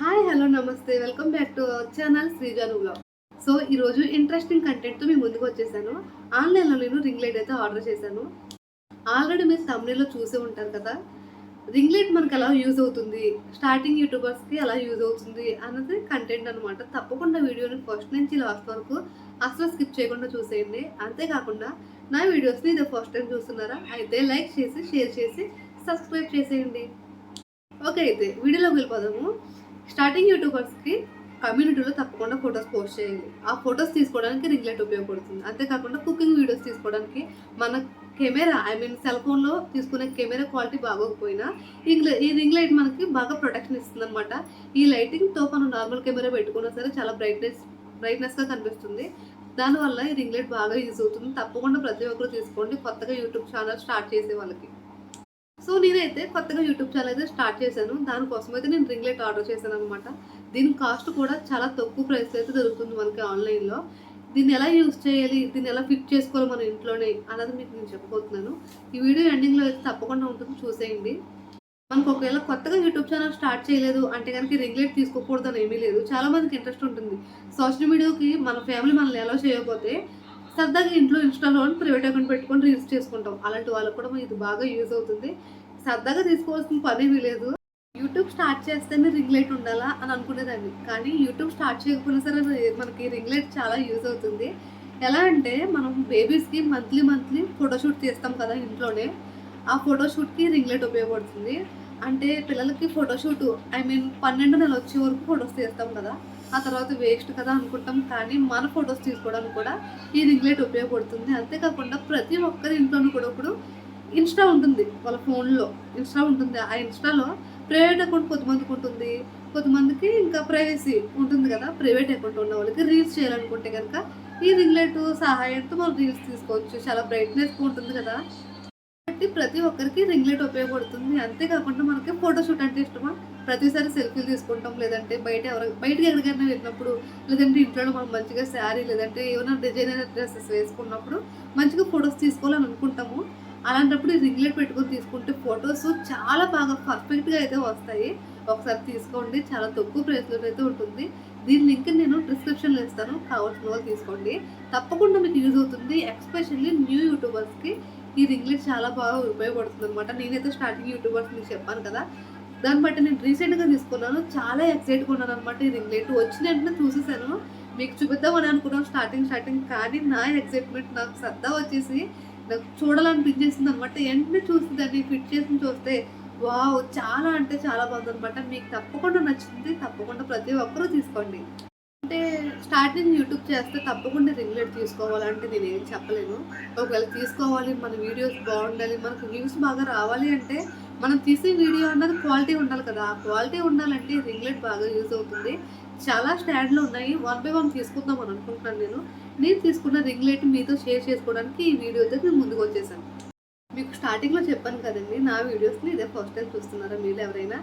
Hi hello నమస్తే welcome back to our channel శ్రీజాను vlog. So ఈరోజు ఇంట్రెస్టింగ్ కంటెంట్తో మీ ముందుకు వచ్చేసాను. ఆన్లైన్లో నేను రింగ్ లైట్ అయితే ఆర్డర్ చేశాను. ఆల్రెడీ మీరు thumbnail లో చూసే ఉంటారు కదా, రింగ్ లైట్ మనకు ఎలా యూజ్ అవుతుంది, స్టార్టింగ్ యూట్యూబర్స్కి ఎలా యూజ్ అవుతుంది అన్నది కంటెంట్ అనమాట. తప్పకుండా వీడియోని ఫస్ట్ నుంచి లాస్ట్ వరకు అసలు స్కిప్ చేయకుండా చూసేయండి. అంతేకాకుండా నా వీడియోస్ని ఇదే ఫస్ట్ టైం చూస్తున్నారా అయితే లైక్ చేసి షేర్ చేసి సబ్స్క్రైబ్ చేసేయండి. ఓకే, అయితే వీడియోలోకి వెళ్ళిపోదాము. స్టార్టింగ్ యూట్యూబర్స్కి కమ్యూనిటీలో తప్పకుండా ఫొటోస్ పోస్ట్ చేయాలి. ఆ ఫొటోస్ తీసుకోవడానికి రింగ్ లైట్ ఉపయోగపడుతుంది. అంతేకాకుండా కుకింగ్ వీడియోస్ తీసుకోవడానికి మన కెమెరా సెల్ ఫోన్లో తీసుకునే కెమెరా క్వాలిటీ బాగోకపోయినా ఈ రింగ్ లైట్ మనకి బాగా ప్రొటెక్షన్ ఇస్తుంది అనమాట. ఈ లైటింగ్తో మనం నార్మల్ కెమెరా పెట్టుకున్నా సరే చాలా బ్రైట్నెస్గా కనిపిస్తుంది. దానివల్ల ఈ రింగ్ లైట్ బాగా యూజ్ అవుతుంది. తప్పకుండా ప్రతి ఒక్కరు తీసుకోండి, కొత్తగా యూట్యూబ్ ఛానల్ స్టార్ట్ చేసే వాళ్ళకి. సో నేనైతే కొత్తగా యూట్యూబ్ ఛానల్ అయితే స్టార్ట్ చేశాను. దానికోసం అయితే నేను రింగ్ లైట్ ఆర్డర్ చేశాను అనమాట. దీని కాస్ట్ కూడా చాలా తక్కువ ప్రైస్లో అయితే దొరుకుతుంది మనకి ఆన్లైన్లో. దీన్ని ఎలా యూజ్ చేయాలి, దీన్ని ఎలా ఫిట్ చేసుకోవాలి మన ఇంట్లోనే అన్నది మీకు నేను చెప్పబోతున్నాను. ఈ వీడియో ఎండింగ్లో అయితే తప్పకుండా ఉంటుంది, చూసేయండి. మనకు ఒకవేళ కొత్తగా యూట్యూబ్ ఛానల్ స్టార్ట్ చేయలేదు అంటే కనుక రింగ్ లైట్ తీసుకోకూడదు అని ఏమీ లేదు. చాలా మందికి ఇంట్రెస్ట్ ఉంటుంది. సోషల్ మీడియాకి మన ఫ్యామిలీ మనల్ని ఎలా చేయకపోతే సరదాగా ఇంట్లో ఇన్స్టాలో ప్రైవేట్ అకౌంట్ పెట్టుకొని రీల్స్ చేసుకుంటాం. అలాంటి వాళ్ళకు కూడా ఇది బాగా యూజ్ అవుతుంది. సరదాగా తీసుకోవాల్సిన పనేమీ లేదు. యూట్యూబ్ స్టార్ట్ చేస్తేనే రింగ్ లైట్ ఉండాలా అని అనుకునేదాన్ని, కానీ యూట్యూబ్ స్టార్ట్ చేయకపోయినా సరే మనకి రింగ్ లైట్ చాలా యూజ్ అవుతుంది. ఎలా అంటే మనం బేబీస్కి మంత్లీ ఫోటోషూట్ తీస్తాం కదా ఇంట్లోనే, ఆ ఫోటోషూట్కి రింగ్ లైట్ ఉపయోగపడుతుంది. అంటే పిల్లలకి ఫోటోషూట్ 12 నెలలు వచ్చే వరకు ఫొటోస్ తీస్తాం కదా, ఆ తర్వాత వేస్ట్ కదా అనుకుంటాం, కానీ మన ఫొటోస్ తీసుకోవడానికి కూడా ఈ రింగ్ లైట్ ఉపయోగపడుతుంది. అంతేకాకుండా ప్రతి ఒక్కరి ఇంట్లోనూ కూడా ఇప్పుడు ఇన్స్టా ఉంటుంది, వాళ్ళ ఫోన్లో ఇన్స్టా ఉంటుంది. ఆ ఇన్స్టాలో ప్రైవేట్ అకౌంట్ కొంతమందికి ఉంటుంది, కొంతమందికి ఇంకా ప్రైవసీ ఉంటుంది కదా. ప్రైవేట్ అకౌంట్ ఉన్న వాళ్ళకి రీల్స్ చేయాలనుకుంటే కనుక ఈ రింగ్ లైట్ సహాయంతో మనం రీల్స్ తీసుకోవచ్చు. చాలా బ్రైట్నెస్ ఉంటుంది కదా, కాబట్టి ప్రతి ఒక్కరికి రింగ్ లైట్ ఉపయోగపడుతుంది. అంతేకాకుండా మనకి ఫోటోషూట్ అంటే ఇష్టమా, ప్రతిసారి సెల్ఫీలు తీసుకుంటాం, లేదంటే బయటకి ఎక్కడికైనా వెళ్ళినప్పుడు, లేదంటే ఇంట్లో మనం మంచిగా శారీ లేదంటే ఏమైనా డిజైనర్ డ్రెస్సెస్ వేసుకున్నప్పుడు మంచిగా ఫొటోస్ తీసుకోవాలని అనుకుంటాము. అలాంటప్పుడు ఈ రింగ్ లైట్ పెట్టుకొని తీసుకుంటే ఫొటోస్ చాలా బాగా పర్ఫెక్ట్గా అయితే వస్తాయి. ఒకసారి తీసుకోండి, చాలా తక్కువ ప్రైస్లో అయితే ఉంటుంది. దీని లింక్ నేను డిస్క్రిప్షన్లో ఇస్తాను, కావాల్సిన వాళ్ళు తీసుకోండి. తప్పకుండా మీకు యూజ్ అవుతుంది. ఎస్పెషల్లీ న్యూ యూట్యూబర్స్కి ఈ రింగ్ లైట్ చాలా బాగా ఉపయోగపడుతుంది అనమాట. నేనైతే స్టార్టింగ్ యూట్యూబర్స్ మీకు చెప్పాను కదా, దాన్ని బట్టి నేను రీసెంట్గా తీసుకున్నాను. చాలా ఎక్సైట్గా ఉన్నాను అనమాట. ఈ రింగ్ లైట్ వచ్చిన వెంటనే చూసేసాను, మీకు చూపిద్దామని అనుకున్నాను స్టార్టింగ్, కానీ నా ఎక్సైట్మెంట్ నాకు సరదా వచ్చేసి నాకు చూడాలనిపించేసింది అనమాట. వెంటనే చూసి దాన్ని ఫిట్ చేసి చూస్తే వావ్, చాలా అంటే చాలా బాగుందనమాట. మీకు తప్పకుండా నచ్చింది, తప్పకుండా ప్రతి ఒక్కరూ తీసుకోండి. అంటే స్టార్టింగ్ యూట్యూబ్ చేస్తే తప్పకుండా రింగ్ లైట్ తీసుకోవాలంటే నేనేం చెప్పలేను. ఒకవేళ తీసుకోవాలి, మన వీడియోస్ బాగుండాలి, మనకు వ్యూస్ బాగా రావాలి అంటే మనం తీసే వీడియో అన్నది క్వాలిటీ ఉండాలి కదా. ఆ క్వాలిటీ ఉండాలంటే రింగ్ లైట్ బాగా యూజ్ అవుతుంది. చాలా స్టాండ్లు ఉన్నాయి, 1 బై 1 తీసుకుందాం అని అనుకుంటున్నాను. నేను తీసుకున్న రింగ్ లైట్ మీతో షేర్ చేసుకోవడానికి ఈ వీడియో అయితే నేను ముందుకు వచ్చేసాను. మీకు స్టార్టింగ్లో చెప్పాను కదండి, నా వీడియోస్ని ఇదే ఫస్ట్ టైం చూస్తున్నారా మీరు ఎవరైనా,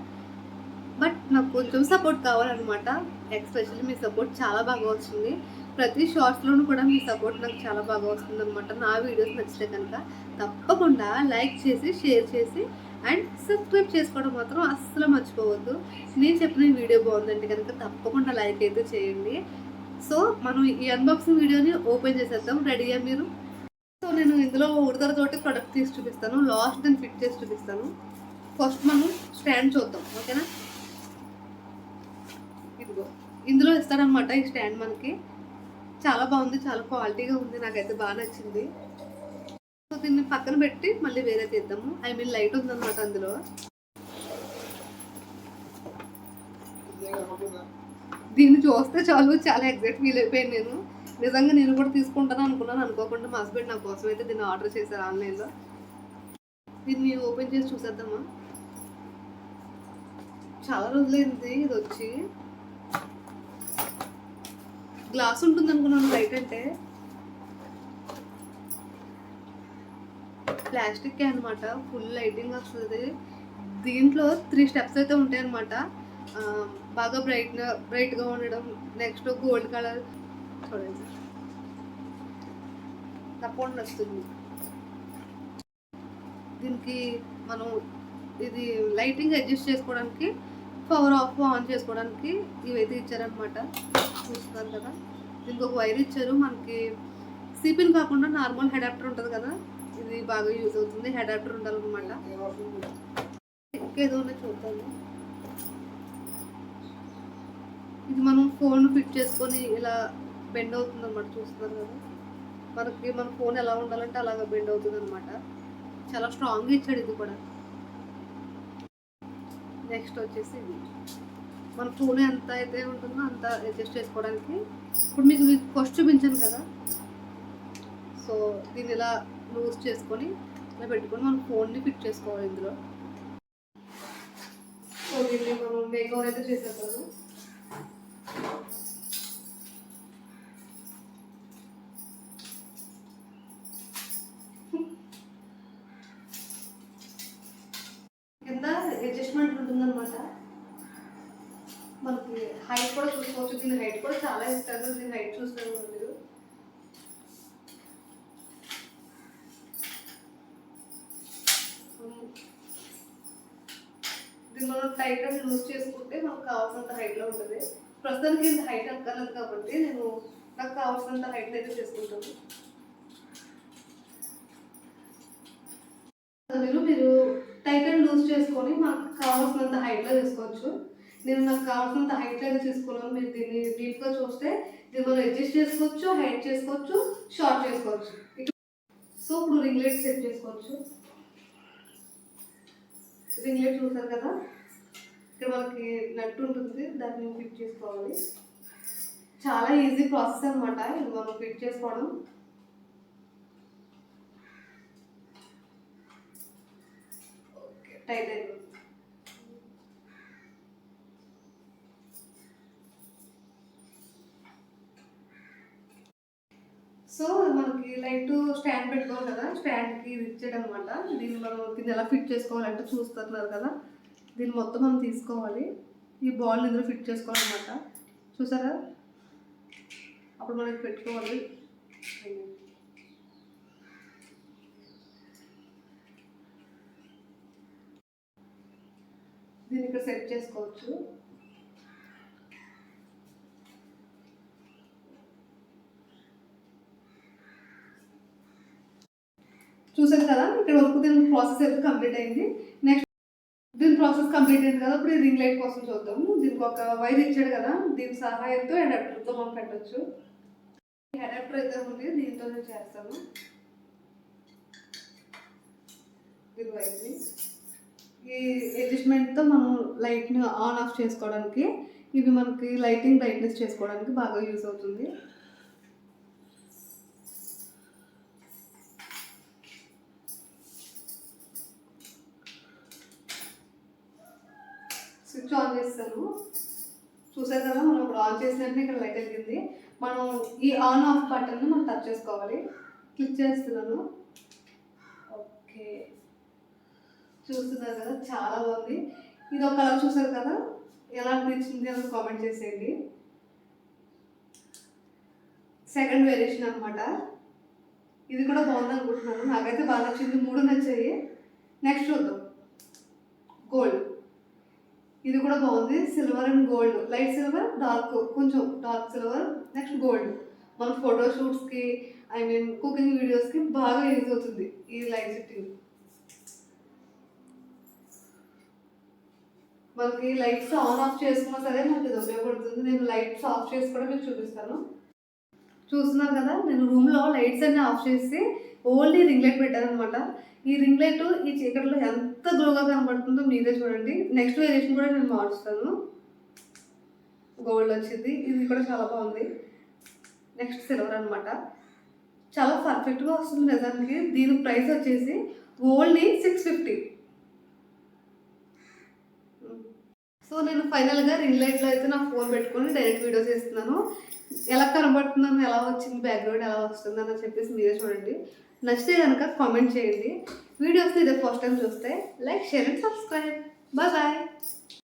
బట్ నాకు కొంచెం సపోర్ట్ కావాలన్నమాట. ఎస్పెషల్లీ మీ సపోర్ట్ చాలా బాగా వస్తుంది. ప్రతి షార్ట్స్లోనూ కూడా మీ సపోర్ట్ నాకు చాలా బాగా వస్తుంది అనమాట. నా వీడియోస్ నచ్చితే కనుక తప్పకుండా లైక్ చేసి షేర్ చేసి అండ్ సబ్స్క్రైబ్ చేసుకోవడం మాత్రం అస్సలు మర్చిపోవద్దు. నేను చెప్పిన ఈ వీడియో బాగుందంటే కనుక తప్పకుండా లైక్ అయితే చేయండి. సో మనం ఈ అన్బాక్సింగ్ వీడియోని ఓపెన్ చేసేద్దాం. రెడీయా మీరు? సో నేను ఇందులో ఉడతలతోటి ప్రొడక్ట్ తీసి చూపిస్తాను, లాస్ట్ నేను ఫిట్ చేసి చూపిస్తాను. ఫస్ట్ మనం స్టాండ్ చూద్దాం, ఓకేనా? ఇదిగో ఇందులో ఇస్తాడనమాట ఈ స్టాండ్ మనకి. చాలా బాగుంది, చాలా క్వాలిటీగా ఉంది, నాకైతే బాగా నచ్చింది. సో దీన్ని పక్కన పెట్టి మళ్ళీ వేరే తీద్దాము. లైట్ ఉందన్నమాట అందులో. దీన్ని చూస్తే చాలు చాలా ఎగ్జైట్ ఫీల్ అయిపోయాను నేను. నిజంగా నేను కూడా తీసుకుంటాను అనుకున్నాను, అనుకోకుండా మా హస్బెండ్ నా కోసం అయితే దీన్ని ఆర్డర్ చేశారు ఆన్లైన్లో. దీన్ని ఓపెన్ చేసి చూసేద్దామా. చాలా రోజులైంది ఇది వచ్చి. గ్లాస్ ఉంటుంది అనుకున్నాను, లైట్ అంటే ప్లాస్టిక్ అనమాట. ఫుల్ లైటింగ్ వస్తుంది. దీంట్లో 3 స్టెప్స్ అయితే ఉంటాయి అనమాట. బాగా బ్రైట్గా ఉండడం, నెక్స్ట్ గోల్డ్ కలర్ చూడండి తప్పకుండా వస్తుంది. దీనికి మనం ఇది లైటింగ్ అడ్జస్ట్ చేసుకోవడానికి పవర్ ఆఫ్ ఆన్ చేసుకోవడానికి ఇవైతే ఇచ్చారనమాట. చూస్తున్నారు కదా, దీనికి ఒక వైర్ ఇచ్చారు. మనకి సిపిన్ కాకుండా నార్మల్ అడాప్టర్ ఉంటుంది కదా, ఇది బాగా యూజ్ అవుతుంది. అడాప్టర్ ఉండాలన్నమాట. ఏదో చూద్దాము. ఇది మనం ఫోన్ ఫిట్ చేసుకొని ఇలా బెండ్ అవుతుంది అనమాట. చూస్తున్నారు కదా, మనకి మన ఫోన్ ఎలా ఉండాలంటే అలాగ బెండ్ అవుతుంది అనమాట. చాలా స్ట్రాంగ్గా ఇచ్చాడు ఇది కూడా. నెక్స్ట్ వచ్చేసి ఇది మన ఫోన్ ఎంత అయితే ఉంటుందో అంత అడ్జస్ట్ చేసుకోవడానికి. ఇప్పుడు మీకు ఫస్ట్ చూపించాను కదా, సో దీన్ని ఇలా లూజ్ చేసుకొని ఇలా పెట్టుకొని మన ఫోన్ని ఫిట్ చేసుకోవాలి ఇందులో. సో దీన్ని మనం మేకవర్ అయితే చేసేస్తాము. కింద అడ్జస్ట్మెంట్ ఉంటుందన్నమాట. మనకి హైట్ కూడా చూసుకోవచ్చు. దీని హైట్ కూడా చాలా ఇస్తారు. దీని హైట్ చూస్తారు మీరు. దీన్ని మనం టైట్గా లూజ్ చేసుకుంటే మనకు కావాల్సినంత హైట్లో ఉంటుంది. ప్రస్తుతానికి ఇంత హైట్ అక్కర్లేదు కాబట్టి నాకు కావాల్సినంత హైట్ అయితే చేసుకుంటాను. మీరు టైట్ అండ్ లూజ్ చేసుకొని మనకు కావాల్సినంత హైట్లో చేసుకోవచ్చు. నాకు కావాల్సినంత హైట్లో అయితే చేసుకున్నాను. మీరు దీన్ని డీప్గా చూస్తే దీన్ని మనం అడ్జస్ట్ చేసుకోవచ్చు, హైట్ చేసుకోవచ్చు, షార్ట్ చేసుకోవచ్చు. సో ఇప్పుడు రింగ్ లైట్ సెట్ చేసుకోవచ్చు. రింగ్ లైట్ చూసారు కదా, ఇక్కడ మనకి నట్టు ఉంటుంది, దాన్ని ఫిట్ చేసుకోవాలి. చాలా ఈజీ ప్రాసెస్ అనమాట ఇది మనం ఫిట్ చేసుకోవడం. ఓకే, టైట్ అయిపోయింది. సో మనకి లైట్ స్టాండ్ పెట్టుకోవాలి కదా, స్టాండ్కి ఇది ఇచ్చాడు అనమాట. దీన్ని ఎలా ఫిట్ చేసుకోవాలంటే చూస్తున్నారు కదా, దీన్ని మొత్తం మనం తీసుకోవాలి. ఈ బాల్ ఇందులో ఫిట్ చేసుకోవాలన్నమాట. చూసారా, అప్పుడు మనకి పెట్టుకోవాలి. దీన్ని ఇక్కడ సెట్ చేసుకోవచ్చు. చూసారు కదా, ఇక్కడ వరకు దీని ప్రాసెస్ అయితే కంప్లీట్ అయింది. నెక్స్ట్ దీని ప్రాసెస్ కంప్లీట్ అయింది కదా, ఇప్పుడు రింగ్ లైట్ కోసం చూద్దాము. దీనికి ఒక వైర్ ఇచ్చాడు కదా, దీని సహాయంతో అడాప్టర్తో మనం పెట్టచ్చు. అడాప్టర్ అయితే ఉంది, దీంతో నేను చేస్తాను. దీని వైర్ని ఈ అడ్జస్ట్మెంట్తో మనం లైట్ని ఆన్ ఆఫ్ చేసుకోవడానికి, ఇవి మనకి లైటింగ్ బ్రైట్నెస్ చేసుకోవడానికి బాగా యూజ్ అవుతుంది. స్విచ్ ఆన్ చేస్తాను. చూసారు కదా, మనం ఇప్పుడు ఆన్ చేసినట్టు ఇక్కడ లైట్ వెలిగింది. మనం ఈ ఆన్ ఆఫ్ బటన్ని మనం టచ్ చేసుకోవాలి. క్లిక్ చేస్తున్నాను. ఓకే, చూస్తున్నారు కదా, చాలా బాగుంది. ఇది ఒక కలర్ చూసారు కదా, ఎలా అనిపించింది అని కామెంట్ చేసేయండి. సెకండ్ వేరియేషన్ అనమాట. ఇది కూడా బాగుంది అనుకుంటున్నాను. నాకైతే బాగా నచ్చింది. 3 నచ్చాయి. నెక్స్ట్ చూద్దాం. గోల్డ్, ఇది కూడా బాగుంది. Silver and gold, light silver, కొంచెం డార్క్ సిల్వర్, నెక్స్ట్ గోల్డ్. మన ఫోటోషూట్స్కి, కుకింగ్ వీడియోస్కి బాగా యూజ్ అవుతుంది ఈ లైట్ సెట్టింగ్. మనకి లైట్స్ ఆన్ ఆఫ్ చేసుకున్నా సరే మనకి ఇది ఉపయోగపడుతుంది. నేను లైట్స్ ఆఫ్ చేసి కూడా మీకు చూపిస్తాను. చూస్తున్నారు కదా, నేను రూమ్లో లైట్స్ అన్నీ ఆఫ్ చేసి ఓన్లీ రింగ్ లైట్ పెట్టానమాట. ఈ రింగ్ లైట్ ఈ చీకటిలో ఎంత గ్లోగా కనబడుతుందో మీరే చూడండి. నెక్స్ట్ వేరియేషన్ కూడా నేను మార్చుతాను. గోల్డ్ వచ్చింది, ఇది కూడా చాలా బాగుంది. నెక్స్ట్ సిల్వర్ అనమాట. చాలా పర్ఫెక్ట్గా వస్తుంది నిజానికి. దీని ప్రైస్ వచ్చేసి ఓన్లీ 650. సో నేను ఫైనల్గా రింగ్ లైట్లో అయితే నా ఫోన్ పెట్టుకొని డైరెక్ట్ వీడియోస్ చేస్తున్నాను. ఎలా కనబడుతుందని, ఎలా వచ్చింది, బ్యాక్గ్రౌండ్ ఎలా వస్తుందని చెప్పేసి మీరే చూడండి. నచ్చితే కనుక కామెంట్ చేయండి. వీడియోస్ని ఇదే ఫస్ట్ టైం చూస్తే like, share and subscribe. Bye bye.